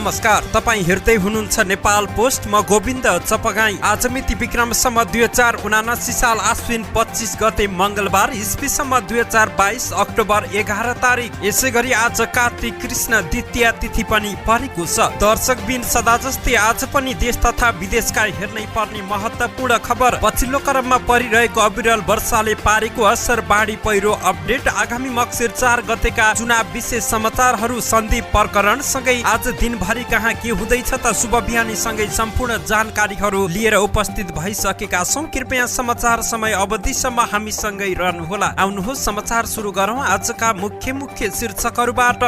नमस्कार, तपाई हेर्दै हुनुहुन्छ नेपाल पोस्ट। म गोविन्द चपगाई। आज मिति विक्रमसम्म 2079 साल आश्विन 25 गते मंगलबार, इस्वीसम्म 2022 अक्टोबर 11 तारिक। यसै गरी आज कार्तिक कृष्ण द्वितीय तिथि पनि परेको छ। दर्शकबिन सदा जस्तै आज पनि देश तथा विदेशका हेर्नै पर्ने महत्त्वपूर्ण खबर। पछिल्लो क्रममा परिरहेको अविरल वर्षाले पारेको असर, बाढी पहिरो अपडेट, आगामी मक्सिर 4 गतेका चुनाव विशेष समाचारहरू, सन्दीप प्रकरण सँगै आज दिनभरि कहाँ के हुँदैछ त शुभ बिहानी सँगै सम्पूर्ण जानकारीहरू लिएर उपस्थित भइसकेका छौं। कृपया समाचार समय अवधिसम्म हामीसँगै रहनुहोला। आउनुहोस् समाचार सुरु गरौं आजका मुख्य शीर्षकहरूबाट।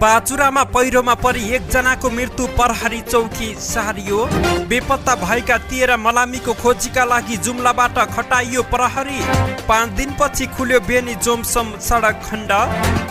बाजुरामा पहिरोमा परि 1 जनाको मृत्यु, प्रहरी चौकी सारियो। बेपत्ता भएका 13 मलामीको खोजीका लागि जुम्लाबाट खटाइयो प्रहरी। 5 दिनपछि खुल्यो बेनी जोमसम सडक खण्ड।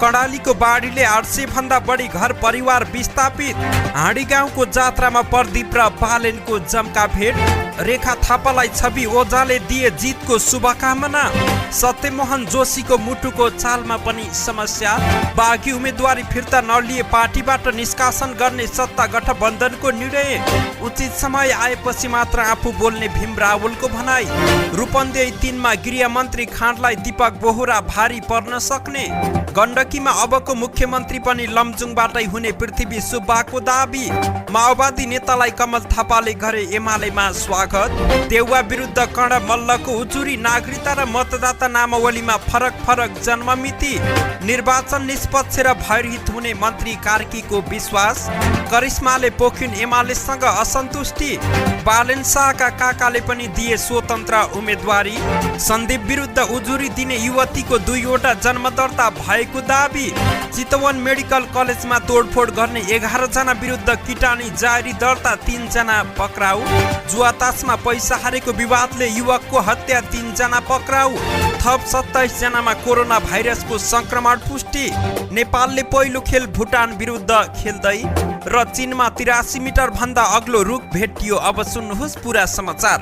कर्णालीको बाढीले 800 भन्दा बढी घर परिवार विस्थापित। हाँडी गाउँको जात्रामा प्रदीप र पालेनको जम्का भेट। रेखा थापालाई छवि ओझाले दिए जितको शुभकामना। सत्यमोहन जोशीको मुटुको चालमा पनि समस्या। बागी उम्मेदवारी फिर्ता नलिए पार्टीबाट निष्कासन गर्ने सत्ता गठबन्धनको निर्णय। उचित समय आएपछि मात्र आफू बोल्ने भीम रावलको भनाई। रूपन्देही 3 मा गृहमन्त्री खाँडलाई दीपक बोहरा भारी पर्न सक्ने। गण्डकीमा अबको मुख्यमन्त्री पनि लमजुङबाटै हुने पृथ्वी सुब्बाको दाबी। माओवादी नेतालाई कमल थापाले गरे एमालेमा स्वागत। देउवा विरुद्ध कर्ण मल्लको उजुरी। नागरिकता र मतदाता नामावलीमा फरक जन्ममिति। निर्वाचन निष्पक्ष र भयरहित हुने मन्त्री कार्कीको विश्वास। करिश्माले पोखिन एमालेसँग असन्तुष्टि। बालेन शाहका काकाले पनि दिए स्वतन्त्र उम्मेदवारी। सन्दीप विरुद्ध उजुरी दिने युवतीको 2वटा जन्म दर्ता भएको दाबी। चितवन मेडिकल कलेजमा तोडफोड गर्ने 11 जना विरुद्ध किटानी जारी दर्ता, 3 जना पक्राउ। जुवातासमा पैसा हारेको विवादले युवकको हत्या, 3 जना पक्राउ। थप 27 जनामा कोरोना भाइरसको संक्रमण पुष्टि। नेपालले पहिलो खेल भुटान विरुद्ध खेल्दै र चीनमा 83 मिटर भन्दा अग्लो रुख भेटियो। अब सुन्नुहोस् पूरा समाचार।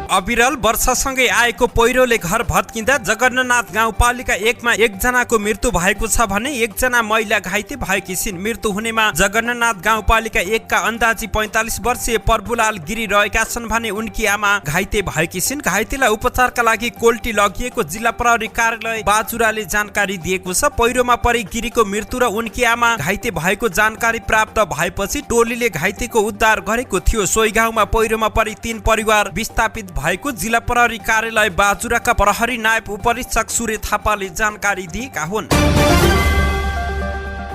अविरल वर्षासँगै आएको पहिरोले घर भत्किँदा जगन्नाथ गाउँपालिका 1 मा 1 जनाको मृत्यु भएको छ भने 1 जना महिला घाइते भएकी छिन्। मृत्यु हुनेमा जगन्नाथ गाउँपालिका 1 का अन्दाजी 45 वर्षीय प्रभुलाल गिरी रहेका छन् भने उनकी आमा घाइते भएकी छिन्। घाइतेलाई उपचारका लागि कोल्टी लगिएको जिल्ला प्रहरी कार्यालय बाजुराले जानकारी दिएको छ। पहिरोमा परि गिरीको मृत्यु र उनकी आमा घाइते भएको जानकारी प्राप्त भएपछि टोलीले घाइतेको उद्धार गरेको थियो। सोही गाउँमा पहिरोमा परि 3 परिवार विस्थापित भएको जिल्ला प्रहरी कार्यालय बाजुराका प्रहरी नायब उपरीक्षक सूर्य थापाले जानकारी दिएका हुन्।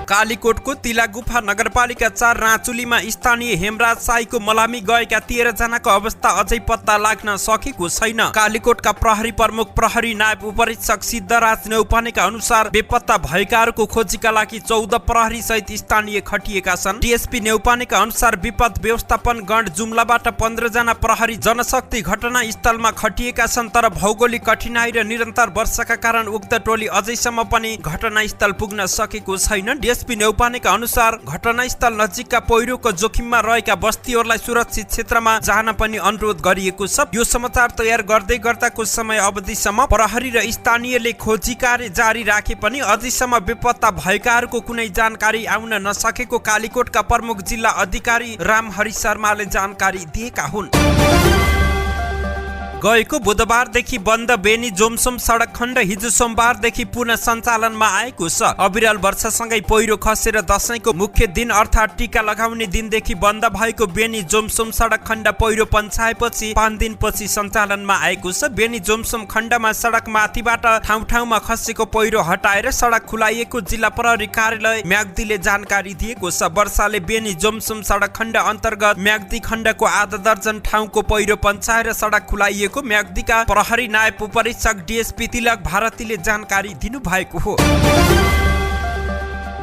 कालीकोटको तिलागुफा नगरपालिका 4 राँचुलीमा स्थानीय हेमराज साईको मलामी गएका 13 जनाको अवस्था अझै पत्ता लाग्न सकेको छैन। कालीकोटका प्रहरी प्रमुख प्रहरी नायब उपरीक्षक सिद्धराज नेउपानेका अनुसार बेपत्ता भएकाहरूको खोजीका लागि 14 प्रहरी सहित स्थानीय खटिएका छन्। डीएसपी नेउपानेका अनुसार विपद व्यवस्थापन गण जुम्लाबाट 15 जना प्रहरी जनशक्ति घटनास्थलमा खटिएका छन्, तर भौगोलिक कठिनाई र निरन्तर वर्षाका कारण उक्त टोली अझैसम्म पनि घटनास्थल पुग्न सकेको छैन। डीएसपी नेउपानेका अनुसार घटनास्थल नजिकका पहिरोको जोखिममा रहेका बस्तीहरूलाई सुरक्षित क्षेत्रमा जान पनि अनुरोध गरिएको छ। यो समाचार तयार गर्दै गर्दाको समय अवधिसम्म प्रहरी र स्थानीयले खोजी कार्य जारी राखे पनि अझैसम्म बेपत्ता भएकाहरूको कुनै जानकारी आउन नसकेको कालीकोटका प्रमुख जिल्ला अधिकारी रामहरि शर्माले जानकारी दिएका हुन्। गएको बुधबारदेखि बन्द बेनी जोमसोम सडक खण्ड हिजो सोमबारदेखि पुनः सञ्चालनमा आएको छ। अविरल वर्षासँगै पहिरो खसेर दशैंको मुख्य दिन अर्थात् टीका लगाउने दिनदेखि बन्द भएको बेनी जोमसोम सडक खण्ड पहिरो पन्छाएपछि 5 दिनपछि सञ्चालनमा आएको छ। बेनी जोमसोम खण्डमा सडक माथिबाट ठाउँ-ठाउँमा खसेको पहिरो हटाएर सडक खुलाइएको जिल्ला प्रहरी कार्यालय म्याग्दीले जानकारी दिएको छ। वर्षाले बेनी जोमसोम सडक खण्ड अन्तर्गत म्याग्दी खण्डको आधा दर्जन ठाउँको पहिरो पन्छाएर सडक खुलाइएको म्याग्दीका प्रहरी नायब उपरीक्षक डीएसपी तिलक भारतीले जानकारी दिनुभएको हो।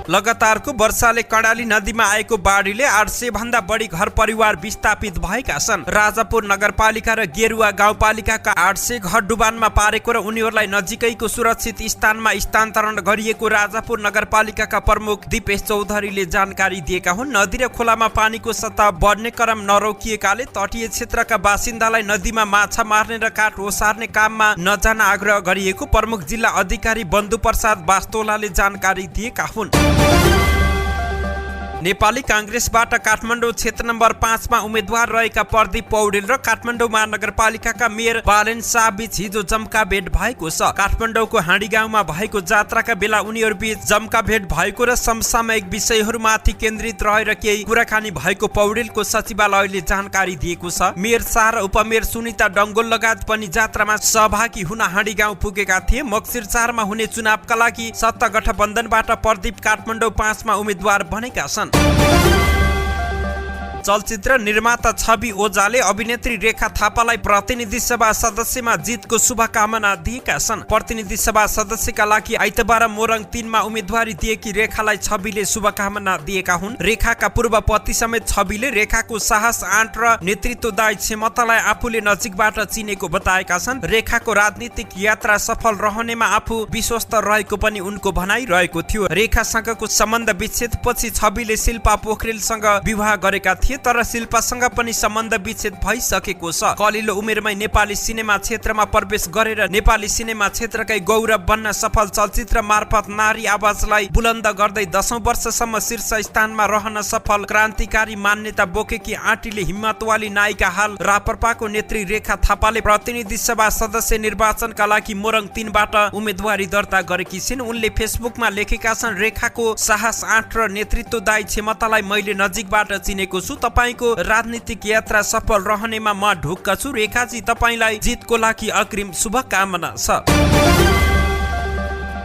लगातारको वर्षाले कर्णाली नदीमा आएको बाढीले 800 भन्दा बढी घर परिवार विस्थापित भएका छन्। राजापुर नगरपालिका र गेरुवा गाउँपालिकाका 800 घर डुबानमा पारेको र उनीहरूलाई नजिकैको सुरक्षित स्थानमा स्थानान्तरण गरिएको राजापुर नगरपालिकाका प्रमुख दिपेश चौधरीले जानकारी दिएका हुन्। नदी र खोलामा पानीको सतह बढ्ने क्रम नरोकिएकाले तटीय क्षेत्रका बासिन्दालाई नदीमा माछा मार्ने र काठ ओसार्ने काममा नजान आग्रह गरिएको प्रमुख जिल्ला अधिकारी बन्धु प्रसाद वास्तोलाले जानकारी दिएका हुन्। नेपाली कांग्रेसबाट काठमाडौँ क्षेत्र नम्बर 5 मा उम्मेद्वार रहेका प्रदीप पौडेल र काठमाडौँ महानगरपालिकाका मेयर बालेन शाह बीच हिजो जम्का भेट भएको छ। काठमाडौँको हाँडी गाउँमा भएको जात्राका बेला उनीहरू बीच जम्का भेट भएको र समसामयिक विषयहरूमाथि केन्द्रित रहेर केही कुराकानी भएको पौडेलको सचिवालयले जानकारी दिएको छ। मेयर शाह र उपमेयर सुनिता डङ्गोल लगायत पनि जात्रामा सहभागी हुन हाँडी गाउँ पुगेका थिए। मक्सिर 4 मा हुने चुनावका लागि सत्ता गठबन्धनबाट प्रदीप काठमाडौँ 5 मा उम्मेद्वार बनेका छन्। चलचित्र निर्माता छवि ओझाले अभिनेत्री रेखा थापालाई प्रतिनिधि सभा सदस्यमा जितको शुभकामना दिएका छन्। प्रतिनिधि सभा सदस्यका लागि आइतबार मोरङ 3 मा उम्मेदवारी दिएकी रेखालाई छविले शुभकामना दिएका हुन्। रेखाका पूर्व पति समेत छविले रेखाको साहस, आँट र नेतृत्वदायी क्षमतालाई आफूले नजिकबाट चिनेको बताएका छन्। रेखाको राजनीतिक यात्रा सफल रहनेमा आफू विश्वस्त रहेको पनि उनको भनाइ रहेको थियो। रेखासँगको सम्बन्ध विच्छेदपछि छविले शिल्पा पोखरेलसँग विवाह गरेका थिए, तर शिल्पासँग पनि सम्बन्ध विच्छेद भइसकेको छ। कलिलो उमेरमै नेपाली सिनेमा क्षेत्रमा प्रवेश गरेर नेपाली सिनेमा क्षेत्रकै गौरव बन्न सफल चलचित्र मार्फत नारी आवाजलाई बुलन्द गर्दै 10औं वर्षसम्म शीर्ष स्थानमा रहन सफल क्रान्तिकारी मान्यता बोकेकी आँटिले हिम्मतवाली नायिका हाल राप्रपाको नेत्री रेखा थापाले प्रतिनिधि सभा सदस्य निर्वाचनका लागि मोरङ 3 बाट उम्मेदवारी दर्ता गरेकी छिन्। उनले फेसबुकमा लेखेका छन्, रेखाको साहस, आँट र नेतृत्वदायी क्षमतालाई मैले नजिकबाट चिनेको छु। तपाईको राजनीतिक यात्रा सफल रहनेमा म ढुक्क छु। रेखाजी, तपाईलाई जितको लागि अग्रिम शुभकामना छ।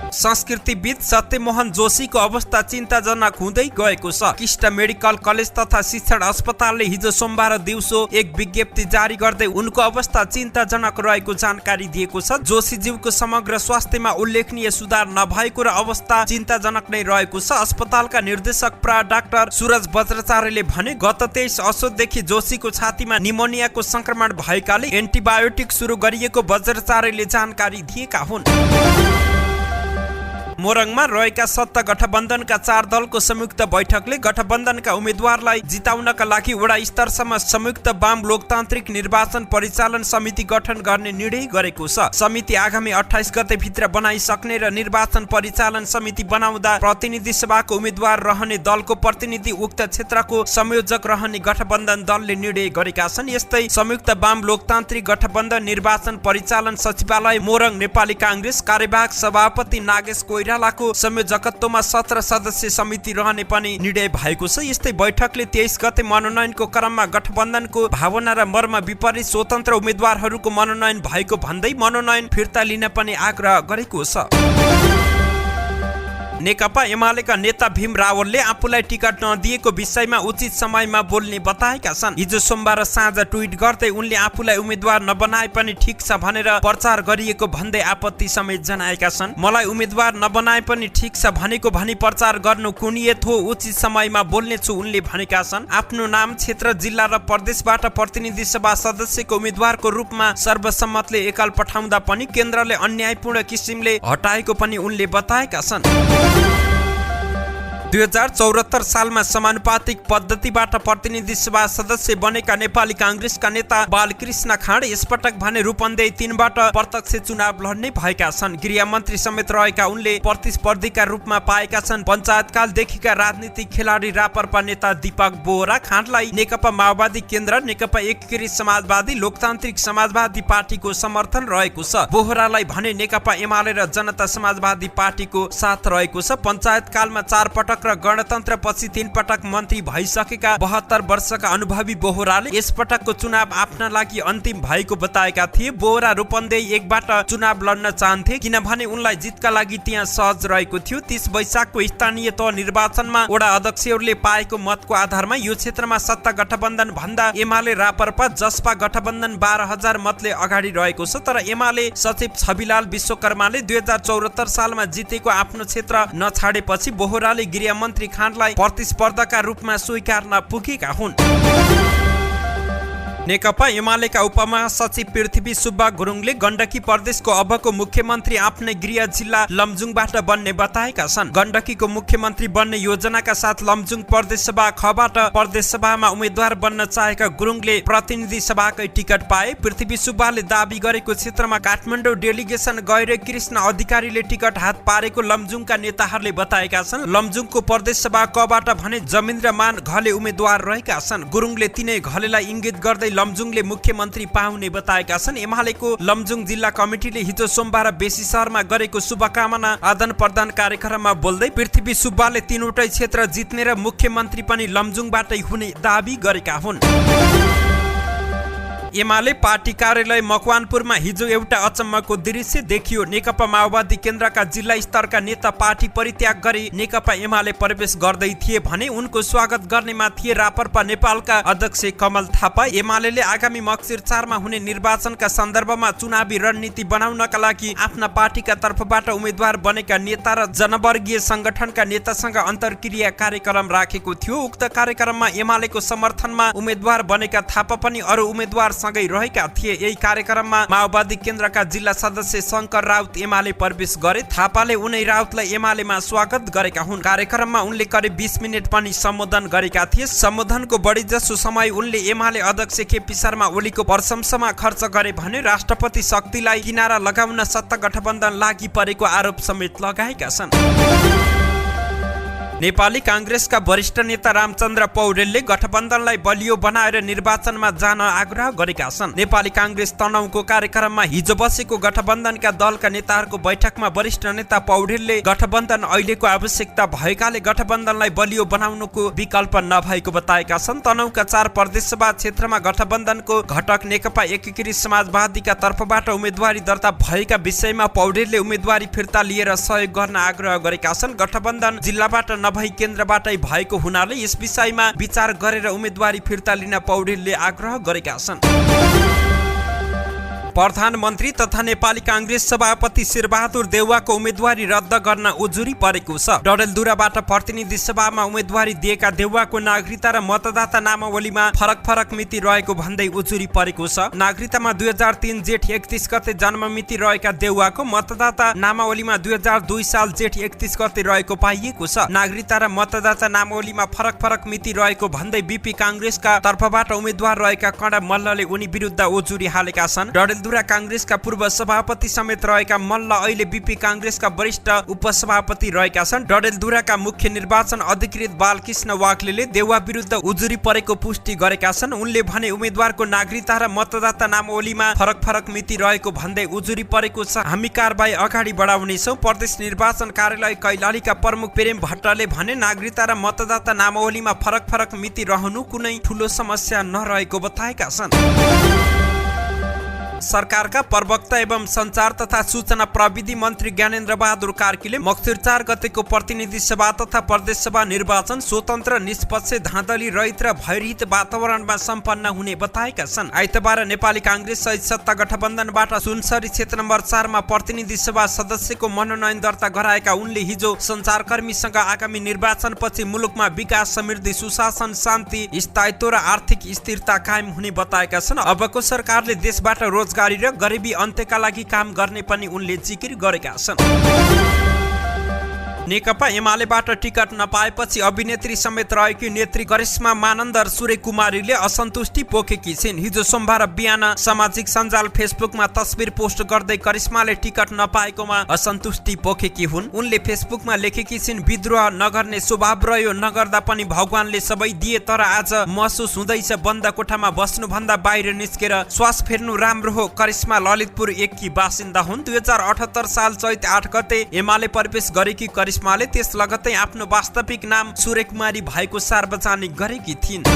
संस्कृतिविद सत्यमोहन जोशीको अवस्था चिन्ताजनक हुँदै गएको छ। किष्ट मेडिकल कलेज तथा शिक्षण अस्पतालले हिजो सोमबार दिउँसो एक विज्ञप्ति जारी गर्दै उनको अवस्था चिन्ताजनक रहेको जानकारी दिएको छ। जोशीज्यूको समग्र स्वास्थ्यमा उल्लेखनीय सुधार नभएको र अवस्था चिन्ताजनक नै रहेको छ। अस्पतालका निर्देशक प्रा डाक्टर सूरज बज्राचार्यले भने, गत 23 असोजदेखि जोशीको छातीमा निमोनियाको संक्रमण भएकाले एन्टिबायोटिक सुरु गरिएको बज्राचार्यले जानकारी दिएका हुन्। मोरङमा रहेका सत्ता गठबन्धनका 4 दलको संयुक्त बैठकले गठबन्धनका उम्मेद्वारलाई जिताउनका लागि वडा स्तरसम्म संयुक्त वाम लोकतान्त्रिक निर्वाचन परिचालन समिति गठन गर्ने निर्णय गरेको छ। समिति आगामी 28 गते भित्र बनाइसक्ने र निर्वाचन परिचालन समिति बनाउँदा प्रतिनिधि सभाको उम्मेद्वार रहने दलको प्रतिनिधि उक्त क्षेत्रको संयोजक रहने गठबन्धन दलले निर्णय गरेका छन्। यस्तै संयुक्त वाम लोकतान्त्रिक गठबन्धन निर्वाचन परिचालन सचिवालय मोरङ नेपाली कांग्रेस कार्यवाहक सभापति नागेश कोइरालाको संयोजकत्वमा 17 सदस्य समिति रहने पनि निर्णय भएको छ। यस्तै बैठकले 23 गते मनोनयनको क्रममा गठबन्धनको भावना र मर्म विपरीत स्वतन्त्र उम्मेद्वारहरूको मनोनयन भएको भन्दै मनोनयन फिर्ता लिन पनि आग्रह गरेको छ। नेकपा एमालेका नेता भीम रावलले आफूलाई टिकट नदिएको विषयमा उचित समयमा बोल्ने बताएका छन्। हिजो सोमबार साँझ ट्विट गर्दै उनले आफूलाई उम्मेद्वार नबनाए पनि ठिक छ भनेर प्रचार गरिएको भन्दै आपत्ति समेत जनाएका छन्। मलाई उम्मेद्वार नबनाए पनि ठिक छ भनेको भनी प्रचार गर्नु कुनियत हो, उचित समयमा बोल्ने छु उनले भनेका छन्। आफ्नो नाम, क्षेत्र, जिल्ला र प्रदेशबाट प्रतिनिधि सभा सदस्यको उम्मेद्वारको रूपमा सर्वसम्मतले एकल पठाउँदा पनि केन्द्रले अन्यायपूर्ण किसिमले हटाएको पनि उनले बताएका छन्। 2074 सालमा समानुपातिक पद्धतिबाट प्रतिनिधि सभा सदस्य बनेका नेपाली कांग्रेसका नेता बालकृष्ण खाँड यसपटक भने रूपन्देही 3 बाट प्रत्यक्ष चुनाव लड्ने भएका छन्। गृहमन्त्री समेत रहेका उनले प्रतिस्पर्धीका रूपमा पाएका छन्। पञ्चायतकालदेखिका राजनीतिक खेलाडी राप्रपा नेता दीपक बोहरा खाँडलाई नेकपा माओवादी केन्द्र, नेकपा एकीकृत समाजवादी, लोकतान्त्रिक समाजवादी पार्टीको समर्थन रहेको छ। बोहरालाई भने नेकपा एमाले र जनता समाजवादी पार्टीको साथ रहेको छ। पञ्चायतकालमा 4 पटक र गणतन्त्र पछि 3 पटक मन्त्री भइसकेका 72 वर्षका अनुभवी बोहराले यसपटकको चुनाव आफ्ना लागि अन्तिम भएको बताएका थिए। बोहरा रूपन्देही 1 बाट चुनाव लड्न चाहन्थे किनभने उनलाई जितका लागि त्यहाँ सहज रहेको थियो। 30 वैशाखको स्थानीय तह निर्वाचनमा वडा अध्यक्षहरूले पाएको मतको आधारमा यो क्षेत्रमा सत्ता गठबन्धन भन्दा एमाले राप्रपा जसपा गठबन्धन 12,000 मतले अगाडि रहेको छ। तर एमाले सचिव छविलाल विश्वकर्माले 2074 सालमा जितेको आफ्नो क्षेत्र नछाडेपछि बोहराले गृहमन्त्री खाँडलाई प्रतिस्पर्धाका रूपमा स्वीकार्न पुगेका हुन्। नेकपा एमालेका उपमहासचिव पृथ्वी सुब्बा गुरुङले गण्डकी प्रदेशको अबको मुख्यमन्त्री आफ्नै गृह जिल्ला लमजुङबाट बन्ने बताएका छन्। गण्डकीको मुख्यमन्त्री बन्ने योजनाका साथ लमजुङ प्रदेशसभा खबाट प्रदेशसभामा उम्मेद्वार बन्न चाहेका गुरुङले प्रतिनिधि सभाकै टिकट पाए। पृथ्वी सुब्बाले दाबी गरेको क्षेत्रमा काठमाडौँ डेलिगेसन गएर कृष्ण अधिकारीले टिकट हात पारेको लमजुङका नेताहरूले बताएका छन्। लमजुङको प्रदेशसभा कबाट भने जमिन्द्र मान घले उम्मेद्वार रहेका छन्। गुरुङले तिनै घलेलाई इङ्गित गर्दै लमजुङले मुख्यमन्त्री पाउने बताएका छन्। एमालेको लमजुङ जिल्ला कमिटीले हिजो सोमबार बेसी शहरमा गरेको शुभकामना आदान प्रदान कार्यक्रममा बोल्दै पृथ्वी सुब्बाले तीनवटै क्षेत्र जित्ने र मुख्यमन्त्री पनि लमजुङबाटै हुने दाबी गरेका हुन्। एमाले पार्टी कार्यालय मकवानपुरमा हिजो एउटा अचम्मको दृश्य देखियो। नेकपा माओवादी केन्द्रका जिल्ला स्तरका नेता पार्टी परित्याग गरी नेकपा एमाले प्रवेश गर्दै थिए भने उनको स्वागत गर्नेमा थिए रापरपा नेपालका अध्यक्ष कमल थापा। एमालेले आगामी मक्सिर 4 मा हुने निर्वाचनका सन्दर्भमा चुनावी रणनीति बनाउनका लागि आफ्ना पार्टीका तर्फबाट उम्मेद्वार बनेका नेता र जनवर्गीय संगठनका नेतासँग अन्तर्क्रिया कार्यक्रम राखेको थियो। उक्त कार्यक्रममा एमालेको समर्थनमा उम्मेद्वार बनेका थापा पनि अरू उम्मेद्वार सँगै रहेका थिए। यही कार्यक्रममा माओवादी केन्द्रका जिल्ला सदस्य शंकर राउत एमाले प्रवेश गरे। थापाले उनै राउतलाई एमालेमा स्वागत गरेका हुन्। कार्यक्रममा उनले करिब 20 मिनेट पनि सम्बोधन गरेका थिए। सम्बोधनको बढी जसो समय उनले एमाले अध्यक्ष केपी शर्मा ओलीको प्रशंसामा खर्च गरे भने राष्ट्रपति शक्तिलाई किनारा लगाउन सत्ता गठबन्धन लागि परेको आरोप समेत लगाएका छन्। नेपाली कांग्रेसका वरिष्ठ नेता रामचन्द्र पौडेलले गठबन्धनलाई बलियो बनाएर निर्वाचनमा जान आग्रह गरेका छन्। नेपाली कांग्रेस तनहुँको कार्यक्रममा हिजो बसेको गठबन्धनका दलका नेताहरूको बैठकमा वरिष्ठ नेता पौडेलले गठबन्धन अहिलेको आवश्यकता भएकाले गठबन्धनलाई बलियो बनाउनुको विकल्प नभएको बताएका छन्। तनहुँका 4 प्रदेशसभा क्षेत्रमा गठबन्धनको घटक नेकपा एकीकृत समाजवादीका तर्फबाट उम्मेदवारी दर्ता भएका विषयमा पौडेलले उम्मेदवारी फिर्ता लिएर सहयोग गर्न आग्रह गरेका छन्। गठबन्धन जिल्लाबाट नभई केन्द्रबाटै भएको हुनाले यस विषयमा विचार गरेर उम्मेदवारी फिर्ता लिन पौडेलले आग्रह गरेका छन्। प्रधानमन्त्री तथा नेपाली कांग्रेस सभापति शेरबहादुर देउवाको उम्मेदवारी रद्द गर्न उजुरी परेको छ। डडेलधुराबाट प्रतिनिधि सभामा उम्मेदवारी दिएका देउवाको नागरिकता र मतदाता नामावलीमा फरक मिति रहेको भन्दै उजुरी परेको छ। नागरिकतामा 2003 जेठ 31 गते जन्म मिति रहेका देउवाको मतदाता नामावलीमा 2002 साल जेठ 31 गते रहेको पाइएको छ। नागरिकता र मतदाता नामावलीमा फरक मिति रहेको भन्दै बीपी कांग्रेसका तर्फबाट उम्मेदवार रहेका कणा मल्लले उनी विरुद्ध उजुरी हालेका छन्। डडेलधुरा कांग्रेसका पूर्व सभापति समेत रहेका मल्ल अहिले बीपी कांग्रेसका वरिष्ठ उपसभापति रहेका छन्। डडेलधुराका मुख्य निर्वाचन अधिकृत बालकृष्ण वाग्लेले देउवा विरुद्ध उजुरी परेको पुष्टि गरेका छन्। उनले भने उम्मेदवारको नागरिकता र मतदाता नामावलीमा फरक मिति रहेको भन्दै उजुरी परेको छ। हामी कारबाही अगाडि बढाउनेछौँ। प्रदेश निर्वाचन कार्यालय कैलालीका प्रमुख प्रेम भट्टले भने नागरिकता र मतदाता नामावलीमा फरक मिति रहनु कुनै ठूलो समस्या नरहेको बताएका छन्। सरकारका प्रवक्ता एवं संचार तथा सूचना प्रविधि मन्त्री ज्ञानेन्द्र बहादुर कार्कीले मक्सिर 4 गतेको प्रतिनिधि सभा तथा प्रदेश सभा निर्वाचन स्वतन्त्र, निष्पक्ष, धाँधली रहित र भयरहित वातावरणमा सम्पन्न हुने बताएका छन्। आइतबार नेपाली कांग्रेस सहित सत्ता गठबन्धनबाट सुनसरी क्षेत्र नम्बर 4 मा प्रतिनिधि सभा सदस्यको मनोनयन दर्ता गराएका उनले हिजो सञ्चारकर्मीसँग आगामी निर्वाचनपछि मुलुकमा विकास, समृद्धि, सुशासन, शान्ति, स्थायित्व र आर्थिक स्थिरता कायम हुने बताएका छन्। अबको सरकारले देशबाट रोजगारी र गरिबी अन्त्यका लागि काम गर्ने पनि उनले जिकिर गरेका छन्। नेकपा एमालेबाट टिकट नपाएपछि अभिनेत्री समेत रहेकी नेत्री करिश्मा मानन्दर सूर्यकुमारीले असन्तुष्टि पोखेकी छिन्। हिजो सोमबार बिहान सामाजिक सञ्जाल फेसबुकमा तस्बिर पोस्ट गर्दै करिश्माले टिकट नपाएकोमा असन्तुष्टि पोखेकी हुन्। उनले फेसबुकमा लेखेकी छिन्, विद्रोह नगर्ने स्वभाव रह्यो, नगर्दा पनि भगवानले सबै दिए, तर आज महसुस हुँदैछ बन्द कोठामा बस्नुभन्दा बाहिर निस्केर श्वास फेर्नु राम्रो हो। करिश्मा ललितपुर 1 की बासिन्दा हुन्। 2078 साल चैत 8 गते एमाले प्रवेश गरेकी करिश्माले त्यस लगत्तै आफ्नो वास्तविक नाम सूर्यकुमारी भएको सार्वजनिक गरेकी थिइन्।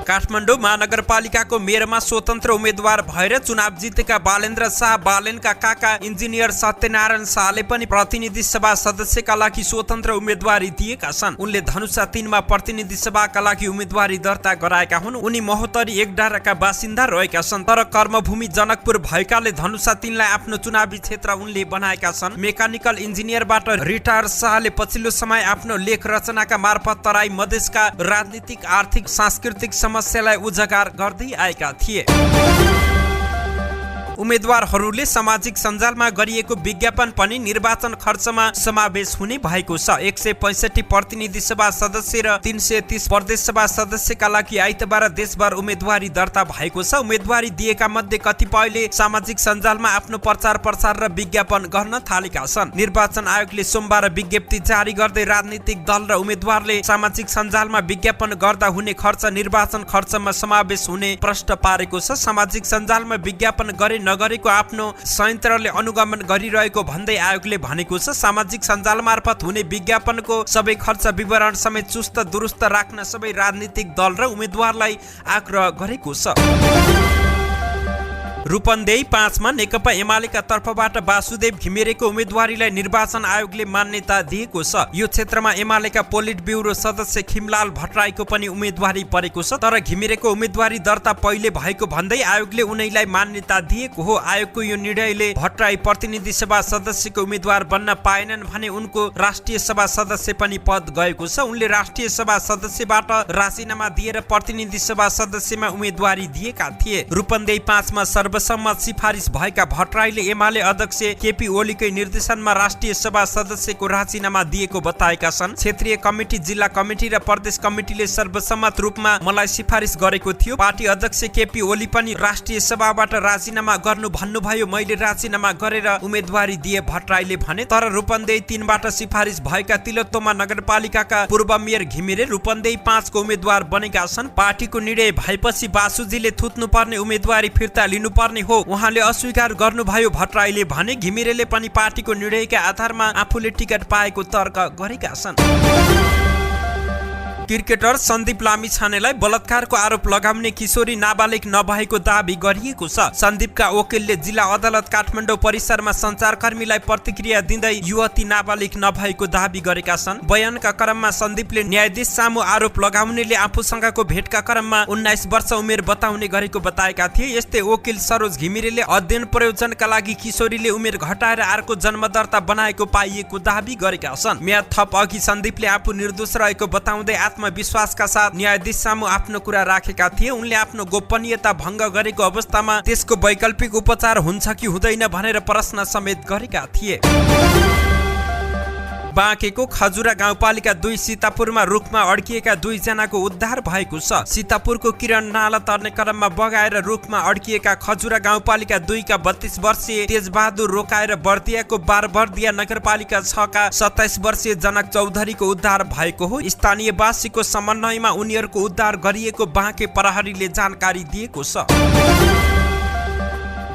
काठमाडौँ महानगरपालिकाको मेयरमा स्वतन्त्र उम्मेद्वार भएर चुनाव जितेका बालेन्द्र शाह बालेनका काका इन्जिनियर सत्यनारायण शाहले पनि प्रतिनिधि सभा सदस्यका लागि स्वतन्त्र उम्मेदवारी दिएका छन्। उनले धनुषा 3 मा प्रतिनिधि सभाका लागि उम्मेदवारी दर्ता गराएका हुन्। उनी महोत्तरी 1 डाँडाका बासिन्दा रहेका छन्, तर कर्मभूमि जनकपुर भएकाले धनुषा 3 लाई आफ्नो चुनावी क्षेत्र उनले बनाएका छन्। मेकानिकल इन्जिनियरबाट रिटायर शाहले पछिल्लो समय आफ्नो लेख रचनाका मार्फत तराई मधेसका राजनीतिक, आर्थिक, सांस्कृतिक समस्यालाई उजागर गर्दै आएका थिए। उम्मेदवारहरूले सामाजिक सञ्जालमा गरिएको विज्ञापन पनि निर्वाचन खर्चमा समावेश हुने भएको छ। 165 प्रतिनिधि सभा सदस्य र 330 प्रदेश सभा सदस्यका लागि आइतबार देशभर उम्मेदवारी दर्ता भएको छ। उम्मेदवारी दिएका मध्ये कतिपयले सामाजिक सञ्जालमा आफ्नो प्रचार प्रसार र विज्ञापन गर्न थालेका छन्। निर्वाचन आयोगले सोमबार विज्ञप्ति जारी गर्दै राजनीतिक दल र उम्मेदवारले सामाजिक सञ्जालमा विज्ञापन गर्दा हुने खर्च निर्वाचन खर्चमा समावेश हुने प्रश्न पारेको छ। सामाजिक सञ्जालमा विज्ञापन गरे नगरेको आफ्नो संयन्त्रले अनुगमन गरिरहेको भन्दै आयोगले भनेको छ। सामाजिक सञ्जाल मार्फत हुने विज्ञापनको सबै खर्च विवरण समेत चुस्त दुरुस्त राख्न सबै राजनीतिक दल र उम्मेदवारलाई आग्रह गरेको छ। रूपन्देही 5 मा नेकपा एमालेका तर्फबाट वासुदेव घिमिरेको उम्मेदवारीलाई निर्वाचन आयोगले मान्यता दिएको छ। यो क्षेत्रमा एमालेका पोलिट ब्युरो सदस्य खिमलाल भट्टराईको पनि उम्मेदवारी परेको छ, तर घिमिरेको उम्मेदवारी दर्ता पहिले भएको भन्दै आयोगले उनैलाई मान्यता दिएको हो। आयोगको यो निर्णयले भट्टराई प्रतिनिधि सभा सदस्यको उम्मेदवार बन्न पाएनन् भने उनको राष्ट्रिय सभा सदस्य पनि पद गएको छ। उनले राष्ट्रिय सभा सदस्यबाट राजीनामा दिएर प्रतिनिधि सभा सदस्यमा उम्मेदवारी दिएका थिए। रूपन्देही 5 मा सर्वसम्मत सिफारिस भएका भट्टराईले एमाले अध्यक्ष केपी ओलीकै निर्देशनमा राष्ट्रिय सभा सदस्यको राजीनामा दिएको बताएका छन्। क्षेत्रीय कमिटी, जिल्ला कमिटी र प्रदेश कमिटीले सर्वसम्मत रूपमा मलाई सिफारिस गरेको थियो। पार्टी अध्यक्ष केपी ओली पनि राष्ट्रिय सभाबाट राजीनामा गर्नु भन्नुभयो। मैले राजीनामा गरेर उम्मेदवारी दिए, भट्टराईले भने। तर रूपन्देही 3 बाट सिफारिस भएका तिलोत्तमा नगरपालिकाका पूर्व मेयर घिमिरे रूपन्देही 5 को उम्मेदवार बनेका छन्। पार्टीको निर्णय भएपछि बासुजीले थुत्नुपर्ने उम्मेदवारी फिर्ता लिनुपर्ने हो, उहाँले अस्वीकार गर्नुभयो, भट्टराईले भने। घिमिरेले पनि पार्टीको निर्णयका आधारमा आफूले टिकट पाएको तर्क गरेका छन्। क्रिकेटर सन्दीप लामिछानेलाई बलात्कारको आरोप लगाउने किशोरी नाबालिग नभएको दाबी गरिएको छ। सन्दीपका वकिलले जिल्ला अदालत काठमाडौँ परिसरमा सञ्चारकर्मीलाई प्रतिक्रिया दिँदै युवती नाबालिग नभएको दाबी गरेका छन्। बयानका क्रममा सन्दीपले न्यायाधीश सामु आरोप लगाउनेले आफूसँगको भेटका क्रममा 19 वर्ष उमेर बताउने गरेको बताएका थिए। यस्तै वकिल सरोज घिमिरेले अध्ययन प्रयोजनका लागि किशोरीले उमेर घटाएर अर्को जन्मदर्ता बनाएको पाइएको दाबी गरेका छन्। म्याद थप अघि सन्दीपले आफू निर्दोष रहेको बताउँदै आत्मविश्वासका साथ न्यायाधीश सामु आफ्नो कुरा राखेका थिए। उनले आफ्नो गोपनीयता भङ्ग गरेको अवस्थामा त्यसको वैकल्पिक उपचार हुन्छ कि हुँदैन भनेर प्रश्न समेत गरेका थिए। बाँकेको खजुरा गाउँपालिका 2 सीतापुरमा रुखमा अड्किएका 2 जनाको उद्धार भएको छ। सीतापुरको किरण नाला तर्ने क्रममा बगाएर रुखमा अड्किएका खजुरा गाउँपालिका 2 का 32 वर्षीय तेजबहादुर रोकाएर बर्दियाको बारबर्दिया नगरपालिका 6 का 27 वर्षीय जनक चौधरीको उद्धार भएको हो। स्थानीयवासीको समन्वयमा उनीहरूको उद्धार गरिएको बाँके प्रहरीले जानकारी दिएको छ।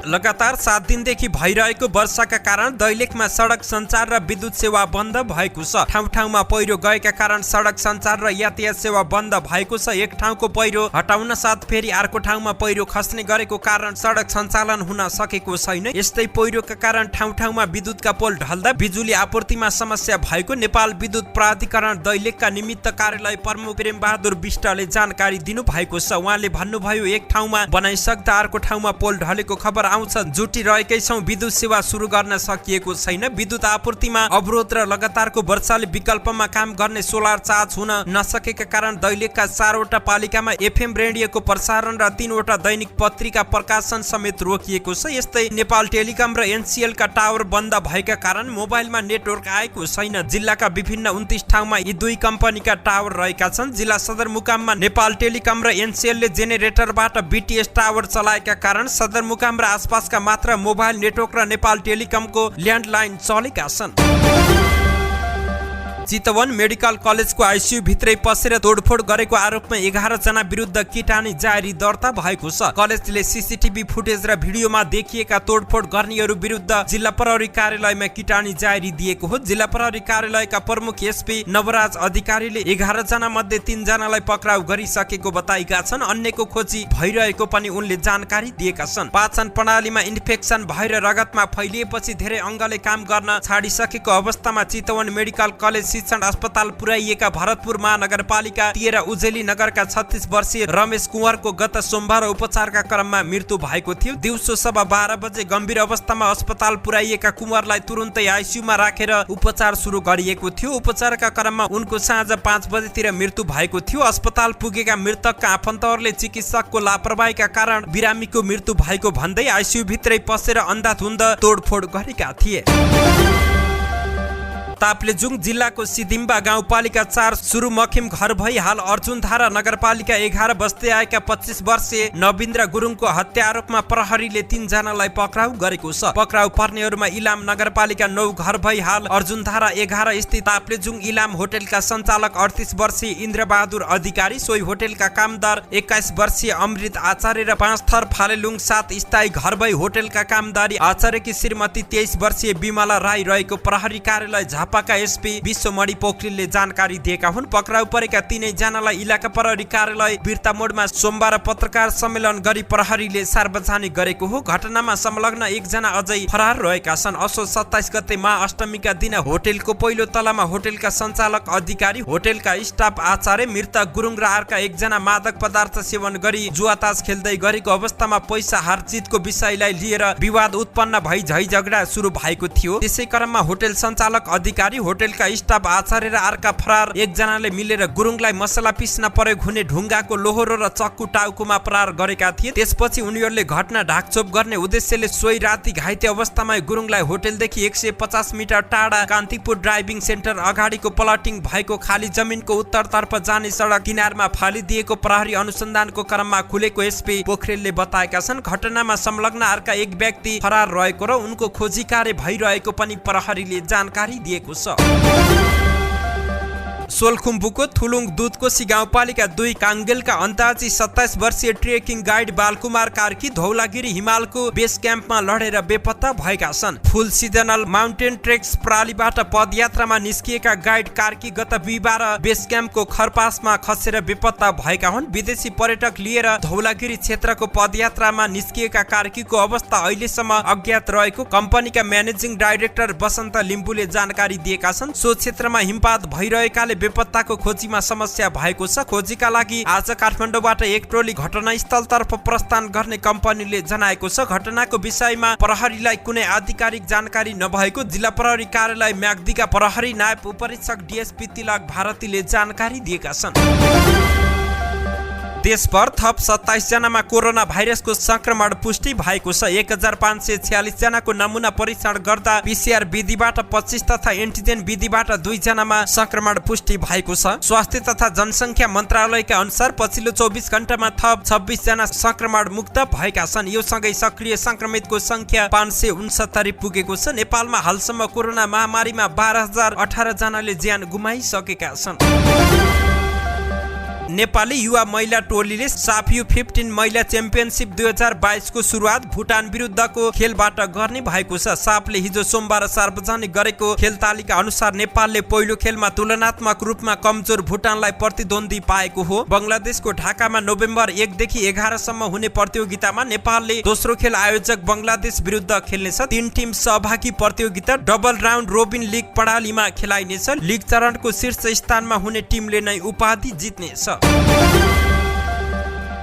लगातार 7 दिनदेखि भइरहेको वर्षाका कारण दैलेखमा सडक सञ्चार र विद्युत सेवा बन्द भएको छ। ठाउँ ठाउँमा पहिरो गएका कारण सडक सञ्चार र यातायात सेवा बन्द भएको छ। एक ठाउँको पहिरो हटाउन साथ फेरि अर्को ठाउँमा पहिरो खस्ने गरेको कारण सडक सञ्चालन हुन सकेको छैन। यस्तै पहिरोका कारण ठाउँ ठाउँमा विद्युतका पोल ढल्दा बिजुली आपूर्तिमा समस्या भएको नेपाल विद्युत प्राधिकरण दैलेखका निमित्त कार्यालय प्रमुख प्रेमबहादुर विष्टले जानकारी दिनु भएको छ। उहाँले भन्नुभयो, एक ठाउँमा बनाइसक्दा अर्को ठाउँमा पोल ढलेको खबर आउँछ, जुटिरहेकै छौं, विद्युत सेवा सुरु गर्न सकिएको छैन। विद्युत आपूर्तिमा अवरोध र लगातारको वर्षाले विकल्पमा काम गर्ने सोलर चार्ज हुन नसकेका कारण दैलेखका 4 वटा पालिकामा एफएम रेडियोको प्रसारण र 3 वटा दैनिक पत्रिका प्रकाशन समेत रोकिएको छ। यस्तै नेपाल टेलिकम र एनसीएल का टावर बन्द भएका कारण मोबाइलमा नेटवर्क आएको छैन। जिल्लाका विभिन्न 29 ठाउँमा यी 2 कम्पनीका टावर रहेका छन्। जिल्ला सदरमुकाममा नेपाल टेलिकम र एनसीएलले जेनेरेटरबाट बीटीएस टावर चलाएका कारण सदरमुकाम र आसपासका मात्र मोबाइल नेटवर्क र नेपाल टेलिकमको ल्यान्डलाइन चलेका छन्। चितवन मेडिकल कलेजको आइसियु भित्रै पसेर तोडफोड गरेको आरोपमा 11 जना विरुद्ध किटानी जारी दर्ता भएको छ। कलेजले सीसीटीभी फुटेज र भिडियोमा देखिएका तोडफोड गर्नेहरू विरुद्ध जिल्ला प्रहरी कार्यालयमा किटानी जारी दिएको हो। जिल्ला प्रहरी कार्यालयका प्रमुख एसपी नवराज अधिकारीले 11 जना मध्ये 3 जनालाई पक्राउ गरिसकेको बताएका छन्। अन्यको खोजी भइरहेको पनि उनले जानकारी दिएका छन्। पाचन प्रणालीमा इन्फेक्सन भएर रगतमा फैलिएपछि धेरै अङ्गले काम गर्न छाडिसकेको अवस्थामा चितवन मेडिकल कलेज प्रशिक्षण अस्पताल पुर्याइएका भरतपुर महानगरपालिका 13 उजेली नगरका 36 वर्षीय रमेश कुँवरको गत सोमबार उपचारका क्रममा मृत्यु भएको थियो। दिउँसो 12:15 बजे गम्भीर अवस्थामा अस्पताल पुर्याइएका कुँवरलाई तुरुन्तै आइसियुमा राखेर उपचार सुरु गरिएको थियो। उपचारका क्रममा उनको साँझ 5 बजेतिर मृत्यु भएको थियो। अस्पताल पुगेका मृतकका आफन्तहरूले चिकित्सकको लापरवाहीका कारण बिरामीको मृत्यु भएको भन्दै आइसियु भित्रै पसेर अन्धाधुन्द तोडफोड गरेका थिए। ताप्लेजुङ जिल्लाको सिधिम्बा गाउँपालिका 4 सुरुमखिम घर भई हाल अर्जुनधारा नगरपालिका 11 बस्दै आएका 25 वर्षीय नवीन्द्र गुरुङको हत्या आरोपमा प्रहरीले 3 जनालाई पक्राउ गरेको छ। पक्राउ पर्नेहरूमा इलाम नगरपालिका 9 घर भई हाल अर्जुनधारा 11 स्थित ताप्लेजुङ इलाम होटलका सञ्चालक 38 वर्षीय इन्द्रबहादुर अधिकारी, सोही होटलका कामदार 21 वर्षीय अमृत आचार्य र 5 थर फालेलुङ 7 स्थायी घर भई होटलका कामदारी आचार्यकी श्रीमती 23 वर्षीय बिमला राई रहेको प्रहरी कार्यालय झापाका एसपी विश्वमणि पोखरेलले जानकारी दिएका हुन्। पक्राउ परेका 3 जनालाई इलाका प्रहरी कार्यालय बिर्ता मोडमा सोमबार पत्रकार सम्मेलन गरी प्रहरीले सार्वजनिक गरेको हो। घटनामा संलग्न 1 जना अझै फरार रहेका छन्। असोज 27 गते महाअष्टमीका दिन होटलको पहिलो तलामा होटलका सञ्चालक अधिकारी, होटलका स्टाफ, आचार्य, मृतक गुरुङ र अर्का 1 जना मादक पदार्थ सेवन गरी जुवातास खेल्दै गरेको अवस्थामा पैसा हारजितको विषयलाई लिएर विवाद उत्पन्न भई झै झगडा सुरु भएको थियो। त्यसै क्रममा होटल सञ्चालक अधिकारी, होटलका स्टाफ, आचार्य र अर्का फरार 1 जनाले मिलेर गुरुङलाई मसला पिस्न प्रयोग हुने ढुङ्गाको लोहोरो र चक्कु टाउकोमा प्रहार गरेका थिए। त्यसपछि उनीहरूले घटना ढाकछोप गर्ने उद्देश्यले सोही राति घाइते अवस्थामा गुरुङलाई होटलदेखि 150 मिटर टाढा कान्तिपुर ड्राइभिङ सेन्टर अगाडिको प्लटिङ भएको खाली जमिनको उत्तरतर्फ जाने सडक किनारमा फालिदिएको प्रहरी अनुसन्धानको क्रममा खुलेको एसपी पोखरेलले बताएका छन्। घटनामा संलग्न अर्का 1 व्यक्ति फरार रहेको र उनको खोजी कार्य भइरहेको पनि प्रहरीले जानकारी दिएको छ। सोलखुम्बुको थुलुङ दुधकोशी गाउँपालिका 2 काङ्गेलका अन्दाजी 27 वर्षीय ट्रेकिङ गाइड बालकुमार कार्की धौलागिरी हिमालको बेस क्याम्पमा लडेर बेपत्ता भएका छन्। फुल सिजनल माउन्टेन ट्रेक्स प्रालीबाट पदयात्रामा निस्किएका गाइड कार्की गत बिहिबार बेस क्याम्पको खरपासमा खसेर बेपत्ता भएका हुन्। विदेशी पर्यटक लिएर धौलागिरी क्षेत्रको पदयात्रामा निस्किएका कार्कीको अवस्था अहिलेसम्म अज्ञात रहेको कम्पनीका म्यानेजिङ डाइरेक्टर बसन्त लिम्बुले जानकारी दिएका छन्। सो क्षेत्रमा हिमपात भइरहेकाले बेपत्ताको खोजीमा समस्या भएको छ। खोजीका लागि आज काठमाडौँबाट 1 टोली घटनास्थलतर्फ प्रस्थान गर्ने कम्पनीले जनाएको छ। घटनाको विषयमा प्रहरीलाई कुनै आधिकारिक जानकारी नभएको जिल्ला प्रहरी कार्यालय म्याग्दीका प्रहरी नायब उपरीक्षक डीएसपी तिलक भारतीले जानकारी दिएका छन्। देशभर थप 27 जनामा कोरोना भाइरसको संक्रमण पुष्टि भएको छ। 1546 जनाको नमुना परीक्षण गर्दा पीसीआर विधिबाट 25 तथा एन्टिजेन विधिबाट 2 जनामा संक्रमण पुष्टि भएको छ। स्वास्थ्य तथा जनसङ्ख्या मन्त्रालयका अनुसार पछिल्लो 24 घण्टामा थप 26 जना संक्रमण मुक्त भएका छन्। यो सँगै सक्रिय संक्रमितको संख्या 569 पुगेको छ। नेपालमा हालसम्म कोरोना महामारीमा 12,018 जनाले ज्यान गुमाइसकेका छन्। नेपाली युवा महिला टोलीले साफयु 15 महिला च्याम्पियनसिप 2022 को सुरुवात भुटान विरुद्धको खेलबाट गर्ने भएको छ। साफले हिजो सोमबार सार्वजनिक गरेको खेल तालिका अनुसार नेपालले पहिलो खेलमा तुलनात्मक रूपमा कमजोर भुटानलाई प्रतिद्वन्दी पाएको हो। बंगलादेशको ढाकामा नोभेम्बर 1 देखि 11 सम्म हुने प्रतियोगितामा नेपालले दोस्रो खेल आयोजक बंगलादेश विरुद्ध खेल्नेछ। 3 टिम सहभागी प्रतियोगिता डबल राउन्ड रोबिन लीग प्रणालीमा खेलाइनेछ। लीग चरणको शीर्ष स्थानमा हुने टिमले नै उपाधि जित्नेछ।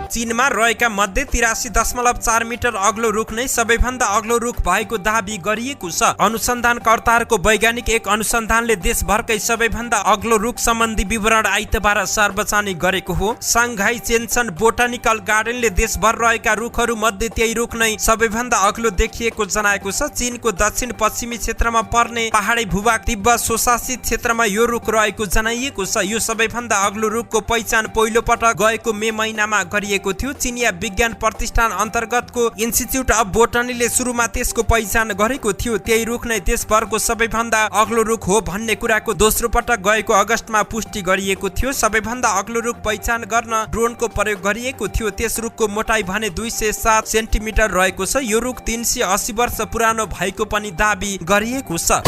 चीनमा रहेका मध्ये 83.4 मिटर अग्लो रुख नै सबैभन्दा अग्लो रुख भएको दाबी गरिएको छ। अनुसन्धानकर्ताहरूको वैज्ञानिक एक अनुसन्धानले देशभरकै सबैभन्दा अग्लो रुख सम्बन्धी विवरण आइतबार सार्वजनिक गरेको हो। साङ्घाई चेन्सन बोटानिकल गार्डनले देशभर रहेका रुखहरू मध्ये त्यही रुख नै सबैभन्दा अग्लो देखिएको जनाएको छ। चीनको दक्षिण पश्चिमी क्षेत्रमा पर्ने पहाडी भूभाग तिब्बत स्वशासित क्षेत्रमा यो रुख रहेको जनाइएको छ। यो सबैभन्दा अग्लो रुखको पहिचान पहिलो पटक गएको मे महिनामा गरिएको थियो। चिनिया विज्ञान प्रतिष्ठान अन्तर्गतको इन्स्टिच्युट अफ बोटनीले सुरुमा त्यसको पहिचान गरेको थियो। त्यही रुख नै देशभरको सबैभन्दा अग्लो रुख हो भन्ने कुराको दोस्रो पटक गएको अगस्तमा पुष्टि गरिएको थियो। सबैभन्दा अग्लो रुख पहिचान गर्न ड्रोनको प्रयोग गरिएको थियो। त्यस रुखको मोटाइ भने 207 सेन्टिमिटर रहेको छ। यो रुख 380 वर्ष पुरानो भएको पनि दाबी गरिएको छ।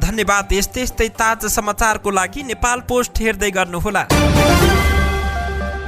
धन्यवाद। यस्तै ताजा समाचारको लागि नेपाल पोस्ट हेर्दै गर्नुहोला।